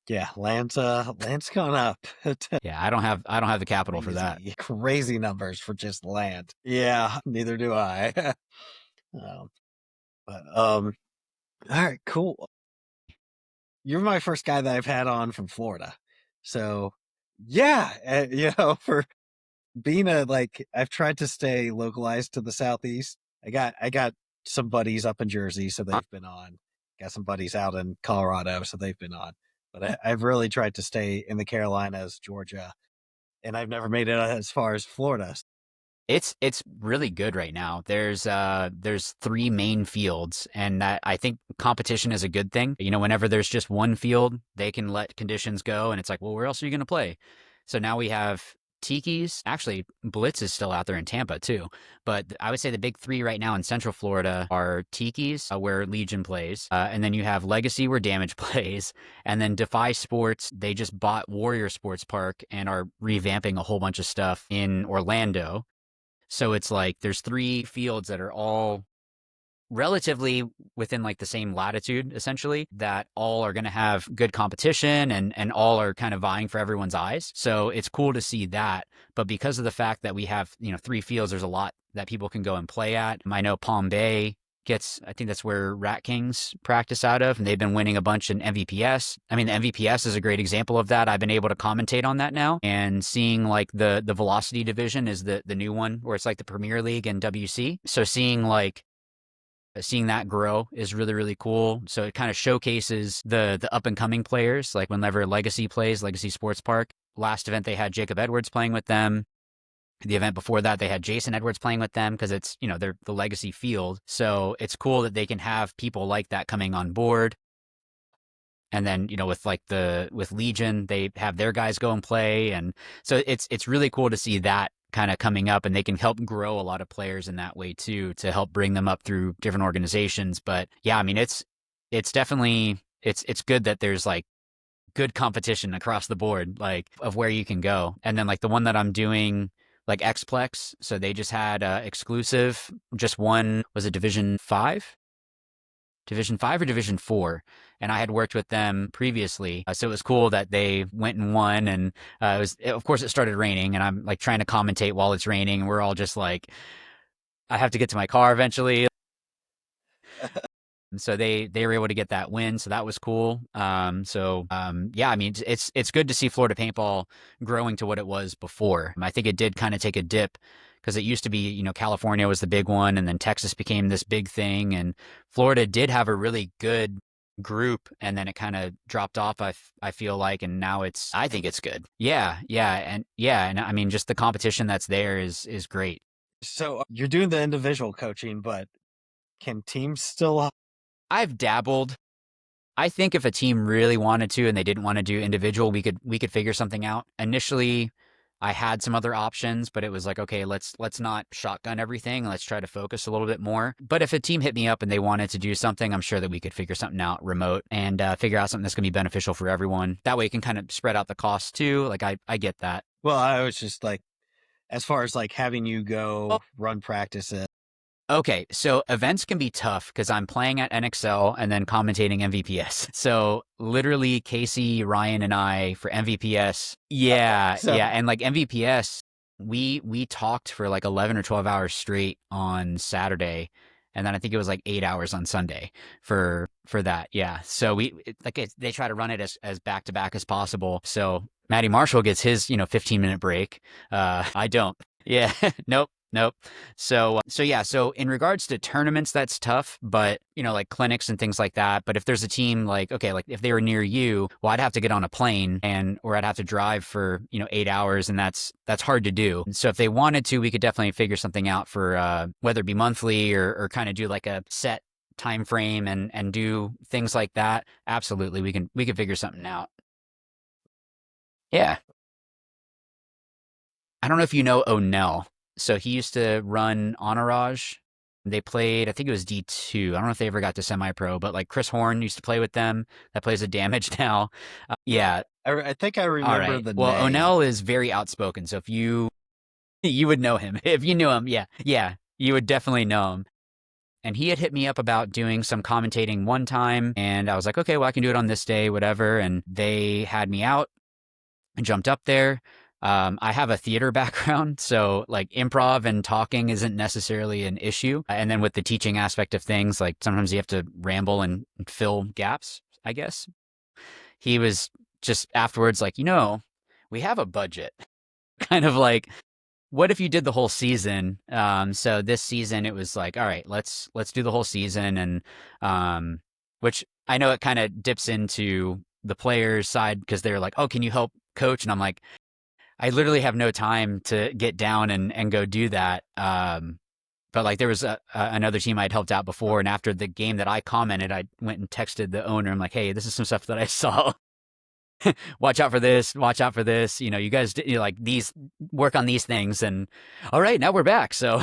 Speaker 2: Yeah, land's gone up.
Speaker 3: Yeah, I don't have the capital for that.
Speaker 2: Crazy numbers for just land. Yeah, neither do I. All right, cool. You're my first guy that I've had on from Florida. So yeah, for being I've tried to stay localized to the Southeast. I got some buddies up in Jersey, so they've been on. Got some buddies out in Colorado, so they've been on. But I've really tried to stay in the Carolinas, Georgia, and I've never made it as far as Florida.
Speaker 3: It's really good right now. There's three main fields, and that I think competition is a good thing. Whenever there's just one field, they can let conditions go, and it's like, well, where else are you going to play? So now we have Tiki's. Actually, Blitz is still out there in Tampa too. But I would say the big three right now in Central Florida are Tiki's, where Legion plays, and then you have Legacy, where Damage plays, and then Defy Sports. They just bought Warrior Sports Park and are revamping a whole bunch of stuff in Orlando. So it's like there's three fields that are all relatively within like the same latitude, essentially, that all are going to have good competition and all are kind of vying for everyone's eyes. So it's cool to see that. But because of the fact that we have, three fields, there's a lot that people can go and play at. I know Palm Bay I think that's where Rat Kings practice out of, and they've been winning a bunch in MVPS. I mean, the MVPS is a great example of that. I've been able to commentate on that now, and seeing like the Velocity division is the new one where it's like the Premier League and WC. So seeing that grow is really, really cool. So it kind of showcases the up and coming players. Like whenever Legacy plays, Legacy Sports Park, last event they had Jacob Edwards playing with them. The event before that, they had Jason Edwards playing with them because it's, they're the Legacy field. So it's cool that they can have people like that coming on board. And then, with Legion, they have their guys go and play. And so it's really cool to see that kind of coming up, and they can help grow a lot of players in that way too, to help bring them up through different organizations. But yeah, I mean, it's definitely, it's good that there's like good competition across the board, like of where you can go. And then like the one that I'm doing, like Xplex, so they just had exclusive, just one, was it Division 5? Division 5 or Division 4, and I had worked with them previously, so it was cool that they went and won. And of course, it started raining, and I'm like trying to commentate while it's raining, and we're all just like, I have to get to my car eventually. So they were able to get that win, so that was cool. Yeah, I mean, it's good to see Florida paintball growing to what it was before. I think it did kind of take a dip because it used to be, California was the big one, and then Texas became this big thing, and Florida did have a really good group, and then it kind of dropped off. I feel like, and now I think it's good. Yeah, and I mean, just the competition that's there is great.
Speaker 2: So you're doing the individual coaching, but can teams still?
Speaker 3: I've dabbled. I think if a team really wanted to and they didn't want to do individual, we could figure something out. Initially, I had some other options, but it was like, okay, let's not shotgun everything. Let's try to focus a little bit more. But if a team hit me up and they wanted to do something, I'm sure that we could figure something out remote and figure out something that's going to be beneficial for everyone. That way it can kind of spread out the costs too. Like I get that.
Speaker 2: Well, I was just like, as far as like having you go run practices.
Speaker 3: Okay, so events can be tough because I'm playing at NXL and then commentating MVPS. So literally Casey, Ryan, and I for MVPS. Yeah, yeah, and like MVPS, we talked for like 11 or 12 hours straight on Saturday, and then I think it was like 8 hours on Sunday for that. Yeah, so they try to run it as back to back as possible. So Matty Marshall gets his 15-minute break. I don't. Yeah, nope. Nope. So yeah, so in regards to tournaments, that's tough, but like clinics and things like that. But if there's a team like, okay, like if they were near you, well, I'd have to get on a plane or I'd have to drive for, 8 hours, and that's hard to do. So if they wanted to, we could definitely figure something out for whether it be monthly or kind of do like a set time frame and do things like that. Absolutely. We can figure something out. Yeah. I don't know if you know O'Neill. So he used to run Entourage. They played, I think it was D2. I don't know if they ever got to semi-pro, but like Chris Horn used to play with them. That plays a damage now. Yeah.
Speaker 2: I think I remember the
Speaker 3: Well,
Speaker 2: name.
Speaker 3: O'Neill is very outspoken. So if you would know him. If you knew him, yeah, you would definitely know him. And he had hit me up about doing some commentating one time. And I was like, okay, well, I can do it on this day, whatever. And they had me out and jumped up there. I have a theater background, so like improv and talking isn't necessarily an issue. And then with the teaching aspect of things, like sometimes you have to ramble and fill gaps, I guess. He was just afterwards like, we have a budget. Kind of like, what if you did the whole season? So this season it was like, all right, let's do the whole season, and which I know it kind of dips into the players' side because they're like, oh, can you help coach? And I'm like, I literally have no time to get down and go do that. But like there was another team I'd helped out before, and after the game that I commented, I went and texted the owner. I'm like, hey, this is some stuff that I saw. Watch out for this. Watch out for this. You guys like these, work on these things. And all right, now we're back. So,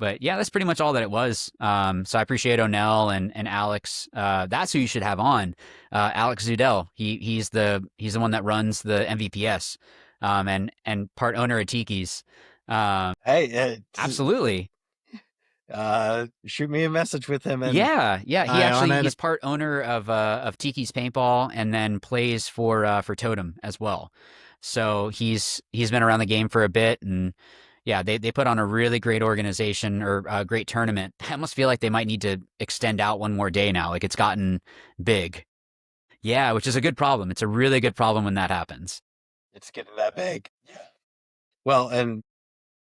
Speaker 3: but yeah, that's pretty much all that it was. So I appreciate O'Neill and Alex. That's who you should have on. Alex Zudell. He's the one that runs the MVPS. And part owner of Tiki's.
Speaker 2: Hey,
Speaker 3: absolutely.
Speaker 2: Shoot me a message with him. And
Speaker 3: yeah. He's part owner of Tiki's Paintball, and then plays for Totem as well. So he's been around the game for a bit, and yeah, they put on a really great organization or a great tournament. I almost feel like they might need to extend out one more day now. Like it's gotten big. Yeah, which is a good problem. It's a really good problem when that happens.
Speaker 2: It's getting that big. Yeah. Well, and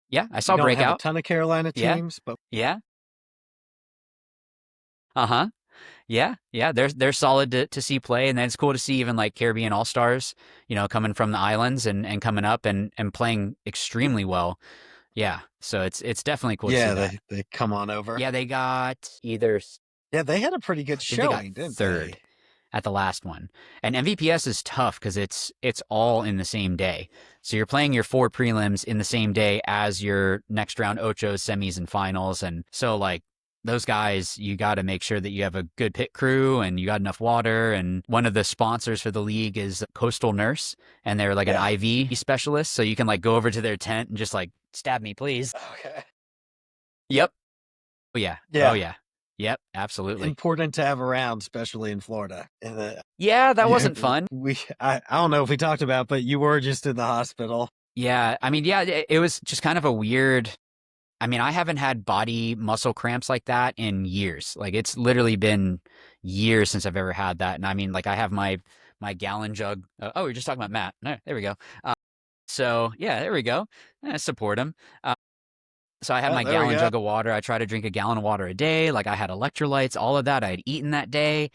Speaker 3: yeah, I saw
Speaker 2: don't
Speaker 3: Breakout.
Speaker 2: Have a ton of Carolina teams, but
Speaker 3: yeah. Yeah. They're solid to see play, and then it's cool to see even like Caribbean All Stars, coming from the islands and coming up and playing extremely well. Yeah, so it's definitely cool.
Speaker 2: Yeah,
Speaker 3: to see that.
Speaker 2: They come on over.
Speaker 3: Yeah, they got either.
Speaker 2: Yeah, they had a pretty good showing, didn't
Speaker 3: third.
Speaker 2: They?
Speaker 3: At the last one. And MVPS is tough because it's all in the same day. So you're playing your 4 prelims in the same day as your next round ochos, semis, and finals. And so like those guys, you got to make sure that you have a good pit crew and you got enough water. And one of the sponsors for the league is Coastal Nurse, and they're like an IV specialist. So you can like go over to their tent and just like, stab me, please.
Speaker 2: Okay.
Speaker 3: Yep. Oh yeah.
Speaker 2: Yeah.
Speaker 3: Oh yeah. Yep, absolutely.
Speaker 2: Important to have around, especially in Florida.
Speaker 3: Yeah, that wasn't fun.
Speaker 2: I don't know if we talked about, but you were just in the hospital.
Speaker 3: Yeah, I mean, yeah, it was just kind of a weird. I mean, I haven't had body muscle cramps like that in years. Like it's literally been years since I've ever had that. And I mean, like I have my gallon jug. Oh, we're just talking about Matt. No, there we go. So yeah, there we go. Support him. So I had my gallon jug of water. I try to drink a gallon of water a day. Like I had electrolytes, all of that I had eaten that day.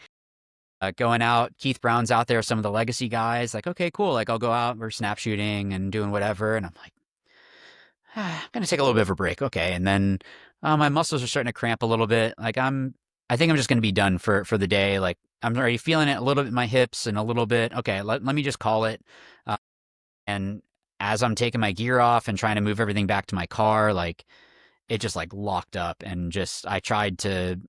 Speaker 3: Going out, Keith Brown's out there, some of the legacy guys. Like, okay, cool. Like I'll go out, we're snap shooting and doing whatever. And I'm like, I'm going to take a little bit of a break. Okay. And then my muscles are starting to cramp a little bit. Like I think I'm just going to be done for the day. Like I'm already feeling it a little bit in my hips and a little bit. Okay. Let me just call it. And as I'm taking my gear off and trying to move everything back to my car, like it just like locked up, and just I tried to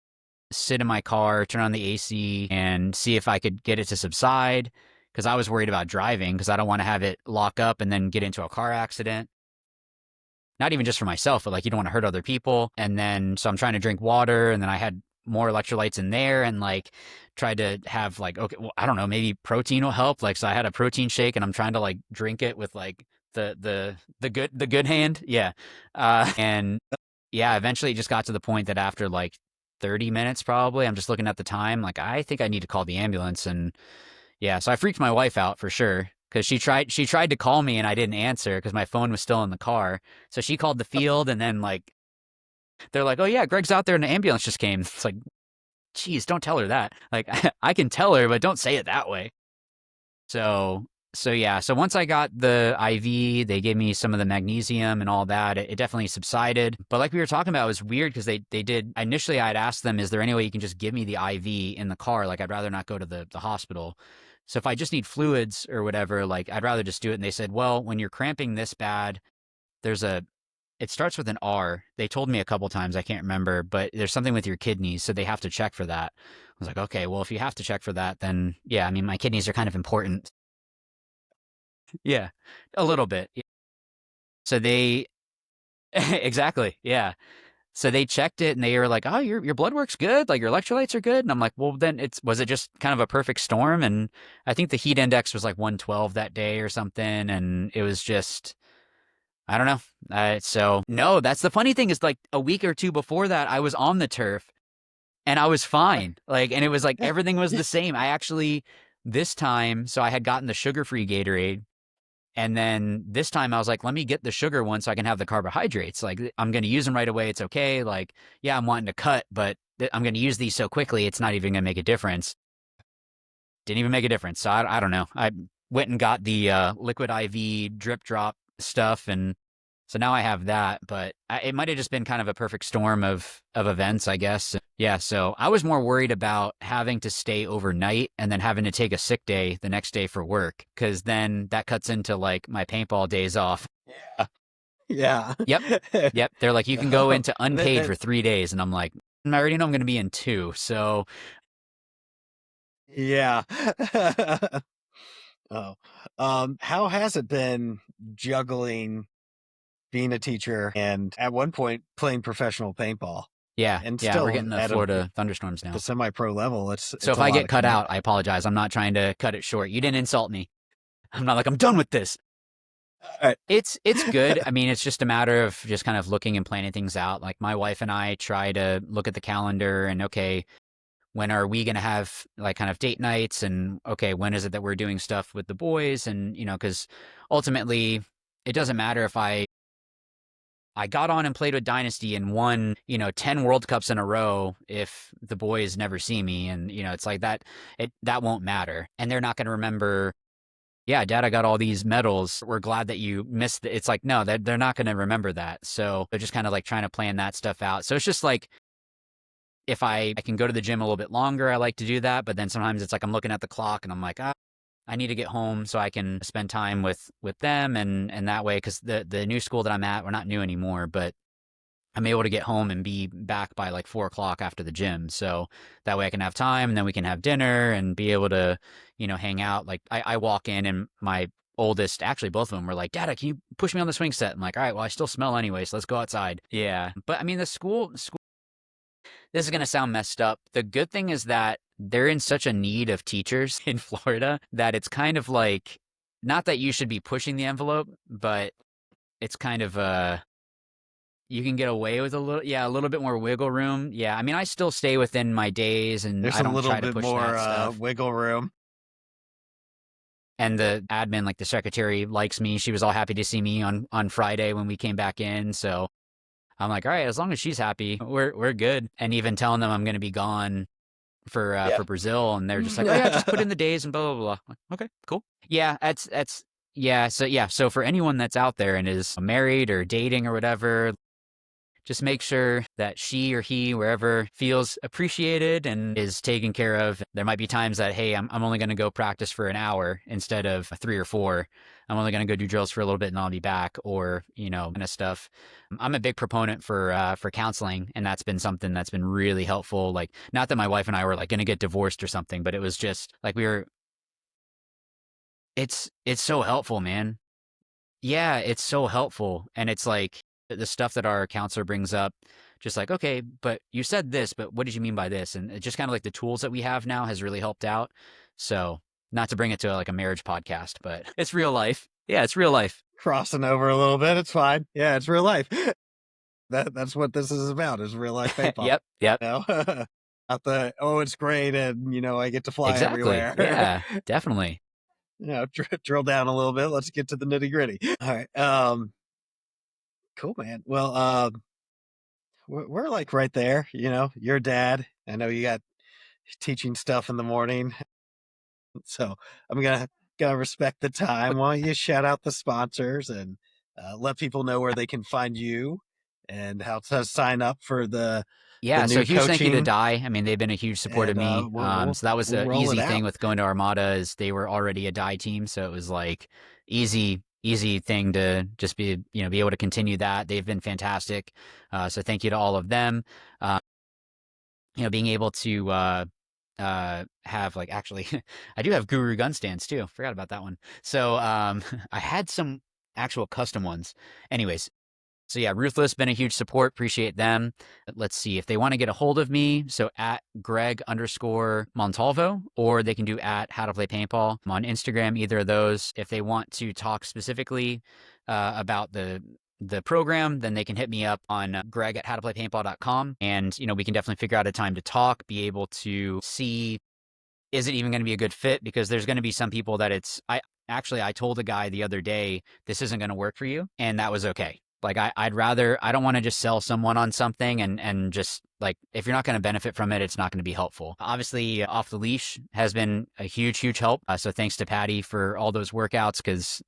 Speaker 3: sit in my car, turn on the AC, and see if I could get it to subside, because I was worried about driving, because I don't want to have it lock up and then get into a car accident. Not even just for myself, but like you don't want to hurt other people. And then so I'm trying to drink water, and then I had more electrolytes in there, and like tried to have like, okay, well, I don't know, maybe protein will help. Like so I had a protein shake, and I'm trying to like drink it with like the good hand. Yeah. And yeah, eventually it just got to the point that after like 30 minutes probably, I'm just looking at the time, like I think I need to call the ambulance. And yeah, so I freaked my wife out for sure, because she tried to call me and I didn't answer because my phone was still in the car. So she called the field, and then like they're like, "Oh yeah, Greg's out there and the ambulance just came." It's like, geez, don't tell her that. Like I can tell her, but don't say it that way. So yeah, so once I got the IV, they gave me some of the magnesium and all that. It definitely subsided. But like we were talking about, it was weird because they did initially. I'd asked them, "Is there any way you can just give me the IV in the car? Like I'd rather not go to the hospital. So if I just need fluids or whatever, like I'd rather just do it." And they said, "Well, when you're cramping this bad, there's a it starts with an R. They told me a couple times, I can't remember, but there's something with your kidneys, so they have to check for that." I was like, okay, well, if you have to check for that, then yeah, I mean, my kidneys are kind of important. Yeah, a little bit. Yeah. So they, exactly, yeah. So they checked it and they were like, "Oh, your blood work's good, like your electrolytes are good." And I'm like, "Well, then was it just kind of a perfect storm?" And I think the heat index was like 112 that day or something, and it was just, I don't know. So no, that's the funny thing is like a week or two before that, I was on the turf and I was fine. Like, and it was like everything was the same. I actually, this time, so I had gotten the sugar-free Gatorade. And then this time I was like, let me get the sugar one so I can have the carbohydrates. Like, I'm going to use them right away. It's okay. Like, yeah, I'm wanting to cut, but I'm going to use these so quickly, it's not even going to make a difference. Didn't even make a difference. So I don't know. I went and got the liquid IV drip drop stuff, and so now I have that. But it might have just been kind of a perfect storm of events, I guess. Yeah. So I was more worried about having to stay overnight and then having to take a sick day the next day for work, because then that cuts into like my paintball days off.
Speaker 2: Yeah. Yeah.
Speaker 3: Yep. Yep. They're like, you can go into unpaid for 3 days, and I'm like, I already know I'm going to be in 2. So
Speaker 2: Yeah. Oh. How has it been juggling being a teacher and at one point playing professional paintball?
Speaker 3: yeah,
Speaker 2: And
Speaker 3: yeah,
Speaker 2: still
Speaker 3: we're getting the
Speaker 2: at
Speaker 3: Florida thunderstorms now.
Speaker 2: the semi-pro level, it's
Speaker 3: So if
Speaker 2: a
Speaker 3: I
Speaker 2: lot
Speaker 3: get
Speaker 2: of
Speaker 3: cut out,
Speaker 2: commitment.
Speaker 3: I apologize. I'm not trying to cut it short. You didn't insult me. I'm not like, I'm done with this.
Speaker 2: Alright.
Speaker 3: It's good. I mean, it's just a matter of just kind of looking and planning things out. Like my wife and I try to look at the calendar and, okay, when are we going to have like kind of date nights, and okay, when is it that we're doing stuff with the boys? And, because ultimately it doesn't matter if I got on and played with Dynasty and won, 10 World Cups in a row if the boys never see me. And, it's like that won't matter. And they're not going to remember, yeah, Dad, I got all these medals. We're glad that you missed it. It's like, no, they're not going to remember that. So they're just kind of like trying to plan that stuff out. So it's just like, if I can go to the gym a little bit longer, I like to do that. But then sometimes it's like I'm looking at the clock and I'm like, I need to get home so I can spend time with them, and that way, because the new school that I'm at, we're not new anymore, but I'm able to get home and be back by like 4 o'clock after the gym. So that way I can have time, and then we can have dinner and be able to, hang out. Like I walk in and my oldest, actually both of them were like, "Dad, can you push me on the swing set?" I'm like, "All right, well, I still smell anyway, so let's go outside." Yeah. But I mean, the school, this is going to sound messed up. The good thing is that they're in such a need of teachers in Florida that it's kind of like, not that you should be pushing the envelope, but it's kind of you can get away with a little bit more wiggle room. Yeah, I mean, I still stay within my days, and
Speaker 2: There's
Speaker 3: I
Speaker 2: a
Speaker 3: don't
Speaker 2: little
Speaker 3: try to
Speaker 2: bit
Speaker 3: push
Speaker 2: more
Speaker 3: that stuff.
Speaker 2: wiggle room.
Speaker 3: And the admin, like the secretary, likes me. She was all happy to see me on Friday when we came back in. So I'm like, all right, as long as she's happy, we're good. And even telling them I'm going to be gone for Brazil, and they're just like, oh yeah, just put in the days and blah blah blah. Like, okay, cool. Yeah, that's yeah. So for anyone that's out there and is married or dating or whatever, just make sure that she or he, wherever, feels appreciated and is taken care of. There might be times that, hey, I'm only going to go practice for an hour instead of 3 or 4. I'm only going to go do drills for a little bit and I'll be back, or, kind of stuff. I'm a big proponent for counseling, and that's been something that's been really helpful. Like, not that my wife and I were like going to get divorced or something, but it was just like it's so helpful, man. Yeah, it's so helpful. And it's like the stuff that our counselor brings up, just like, okay, but you said this, but what did you mean by this? And it's just kind of like the tools that we have now has really helped out. So, not to bring it to like a marriage podcast, but it's real life. Yeah, it's real life.
Speaker 2: Crossing over a little bit. It's fine. Yeah, it's real life. That's what this is about, is real life paintball.
Speaker 3: Yep.
Speaker 2: You know? Not the, it's great, and I get to fly
Speaker 3: Exactly.
Speaker 2: everywhere.
Speaker 3: Yeah, definitely.
Speaker 2: Drill down a little bit. Let's get to the nitty gritty. All right. Cool, man. Well, we're like right there. You're a dad. I know you got teaching stuff in the morning, so I'm gonna respect the time. Why don't you shout out the sponsors and let people know where they can find you and how to sign up for the
Speaker 3: Yeah,
Speaker 2: new
Speaker 3: so huge thank you to
Speaker 2: coaching.
Speaker 3: Dye. I mean, they've been a huge support of
Speaker 2: And
Speaker 3: me. So that was
Speaker 2: we'll
Speaker 3: the
Speaker 2: roll it
Speaker 3: easy thing
Speaker 2: out.
Speaker 3: with going to Armada, is they were already a Dye team, so it was like easy thing to just be able to continue that. They've been fantastic. So thank you to all of them. Being able to have, like, actually I do have Guru gun stands too. Forgot about that one. So I had some actual custom ones. Anyways, so yeah, Ruthless been a huge support. Appreciate them. Let's see if they want to get a hold of me. So at Greg_Montalvo, or they can do at How to Play Paintball. I'm on Instagram, either of those. If they want to talk specifically about the program, then they can hit me up on Greg at howtoplaypaintball.com. And, we can definitely figure out a time to talk, be able to see, is it even going to be a good fit? Because there's going to be some people that I told a guy the other day, this isn't going to work for you. And that was okay. Like, I don't want to just sell someone on something and just, like, if you're not going to benefit from it, it's not going to be helpful. Obviously, Off the Leash has been a huge help. So thanks to Patty for all those workouts, because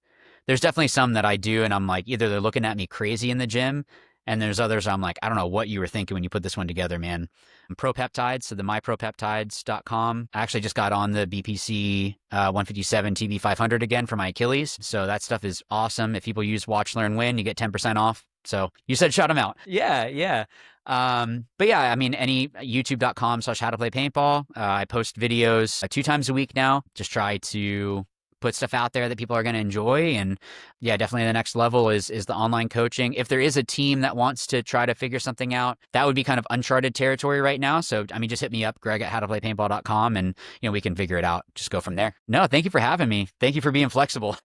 Speaker 3: there's definitely some that I do, and I'm like, either they're looking at me crazy in the gym, and there's others I'm like, I don't know what you were thinking when you put this one together, man. ProPeptides, so the mypropeptides.com. I actually just got on the BPC 157 TB500 again for my Achilles. So that stuff is awesome. If people use Watch, Learn, Win, you get 10% off. So you said shout them out. Yeah. But yeah, I mean, any youtube.com/howtoplaypaintball. I post videos 2 times a week now. Just try to put stuff out there that people are going to enjoy. And yeah, definitely the next level is the online coaching. If there is a team that wants to try to figure something out, that would be kind of uncharted territory right now. So, I mean, just hit me up, Greg at howtoplaypaintball.com, and, we can figure it out. Just go from there. No, thank you for having me. Thank you for being flexible.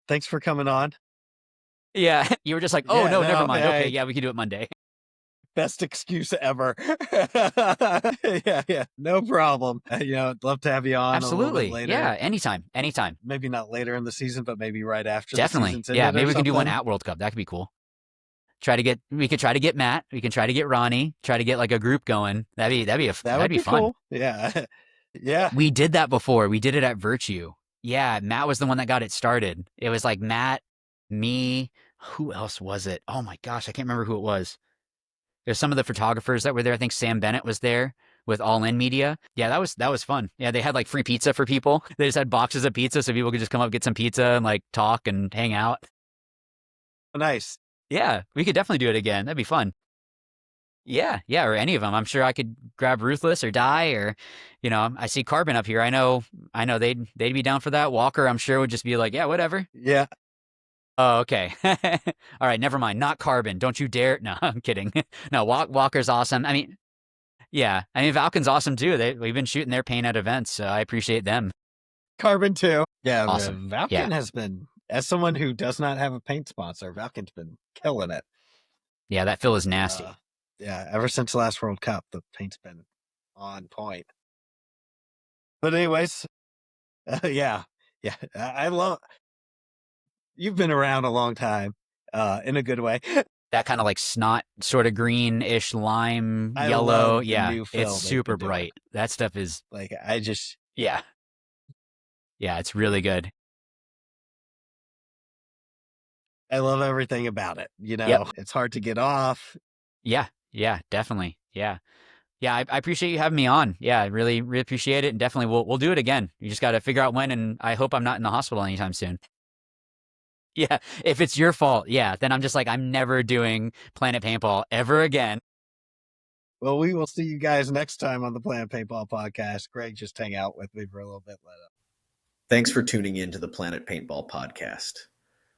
Speaker 2: Thanks for coming on.
Speaker 3: Yeah. You were just like, oh, no, never mind. Okay. Yeah, we can do it Monday.
Speaker 2: Best excuse ever. Yeah. No problem. I'd love to have you on
Speaker 3: Absolutely.
Speaker 2: a little bit later.
Speaker 3: Yeah, anytime.
Speaker 2: Maybe not later in the season, but maybe right after
Speaker 3: Definitely.
Speaker 2: the season's
Speaker 3: Yeah,
Speaker 2: ended
Speaker 3: maybe
Speaker 2: or
Speaker 3: we can do one
Speaker 2: something.
Speaker 3: at World Cup. That could be cool. We could try to get Matt. We can try to get Ronnie. Try to get like a group going. That'd be fun.
Speaker 2: Cool. Yeah. Yeah.
Speaker 3: We did that before. We did it at Virtue. Yeah, Matt was the one that got it started. It was like Matt, me, who else was it? Oh my gosh, I can't remember who it was. There's some of the photographers that were there. I think Sam Bennett was there with All In Media. Yeah, that was fun. Yeah, they had like free pizza for people. They just had boxes of pizza so people could just come up, get some pizza, and like talk and hang out.
Speaker 2: Nice.
Speaker 3: Yeah, we could definitely do it again. That'd be fun. Yeah, or any of them. I'm sure I could grab Ruthless or Die, or, I see Carbon up here. I know they'd be down for that. Walker, I'm sure, would just be like, yeah, whatever.
Speaker 2: Yeah.
Speaker 3: Oh, okay. All right, never mind. Not Carbon. Don't you dare. No, I'm kidding. No, Walker's awesome. I mean, yeah. I mean, Valken's awesome too. We've been shooting their paint at events, so I appreciate them.
Speaker 2: Carbon too. Yeah.
Speaker 3: Awesome.
Speaker 2: Valken has been, as someone who does not have a paint sponsor, Valken's been killing it.
Speaker 3: Yeah, that fill is nasty.
Speaker 2: Yeah, ever since the last World Cup, the paint's been on point. But anyways, yeah, I love. You've been around a long time, in a good way.
Speaker 3: That kind of like snot, sort of greenish lime yellow. Yeah, it's super bright. That stuff is
Speaker 2: like,
Speaker 3: yeah, it's really good.
Speaker 2: I love everything about it.
Speaker 3: Yep.
Speaker 2: It's hard to get off.
Speaker 3: Yeah, definitely. Yeah. Yeah, I appreciate you having me on. Yeah, I really, really appreciate it. And definitely we'll do it again. You just got to figure out when, and I hope I'm not in the hospital anytime soon. Yeah, if it's your fault, yeah, then I'm just like, I'm never doing Planet Paintball ever again.
Speaker 2: Well, we will see you guys next time on the Planet Paintball Podcast. Greg just hang out with me for a little bit.
Speaker 1: Thanks for tuning in to the Planet Paintball Podcast.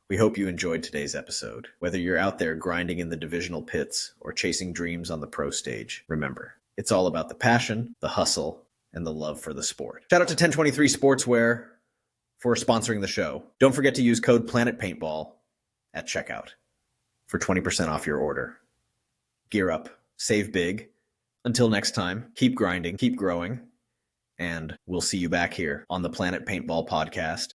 Speaker 1: We hope you enjoyed today's episode. Whether you're out there grinding in the divisional pits or chasing dreams on the pro stage, remember, it's all about the passion, the hustle, and the love for the sport. Shout out to 1023 Sportswear for sponsoring the show. Don't forget to use code Planet Paintball at checkout for 20% off your order. Gear up, save big. Until next time, keep grinding, keep growing, and we'll see you back here on the Planet Paintball Podcast